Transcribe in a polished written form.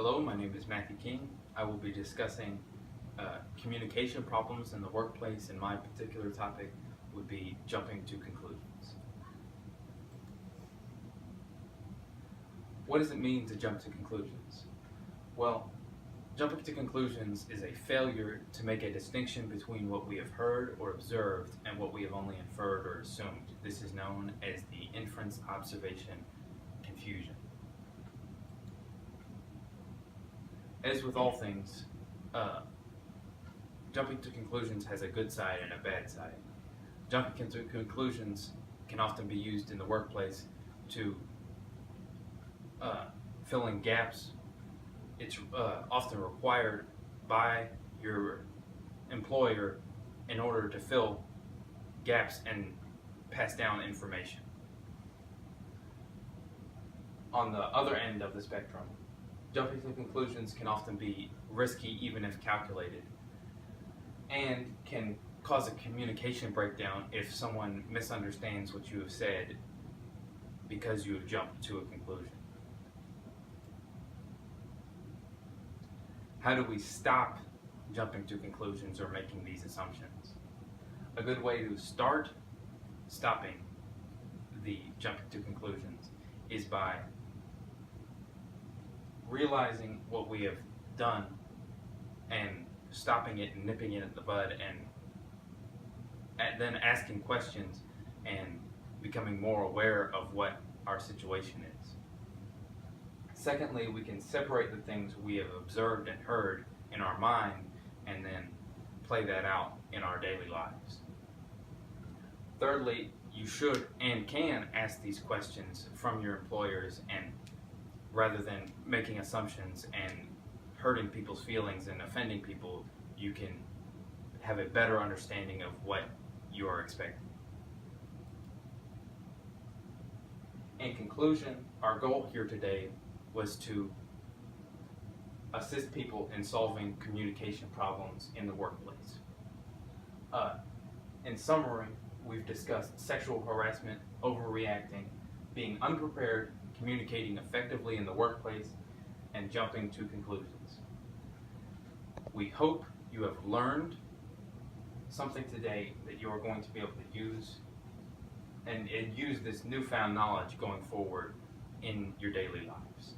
Hello, my name is Matthew King. I will be discussing communication problems in the workplace, and my particular topic would be jumping to conclusions. What does it mean to jump to conclusions? Well, jumping to conclusions is a failure to make a distinction between what we have heard or observed and what we have only inferred or assumed. This is known as the inference observation confusion. As with all things, jumping to conclusions has a good side and a bad side. Jumping to conclusions can often be used in the workplace to fill in gaps. It's often required by your employer in order to fill gaps and pass down information. On the other end of the spectrum, jumping to conclusions can often be risky even if calculated, and can cause a communication breakdown if someone misunderstands what you have said because you have jumped to a conclusion. How do we stop jumping to conclusions or making these assumptions? A good way to start stopping the jumping to conclusions is by realizing what we have done and stopping it and nipping it in the bud, and then asking questions and becoming more aware of what our situation is. Secondly, we can separate the things we have observed and heard in our mind and then play that out in our daily lives. Thirdly, you should and can ask these questions from your employers, and rather than making assumptions and hurting people's feelings and offending people, you can have a better understanding of what you are expecting. In conclusion, our goal here today was to assist people in solving communication problems in the workplace. In summary, we've discussed sexual harassment, overreacting, being unprepared, communicating effectively in the workplace, and jumping to conclusions. We hope you have learned something today that you are going to be able to use and use this newfound knowledge going forward in your daily lives.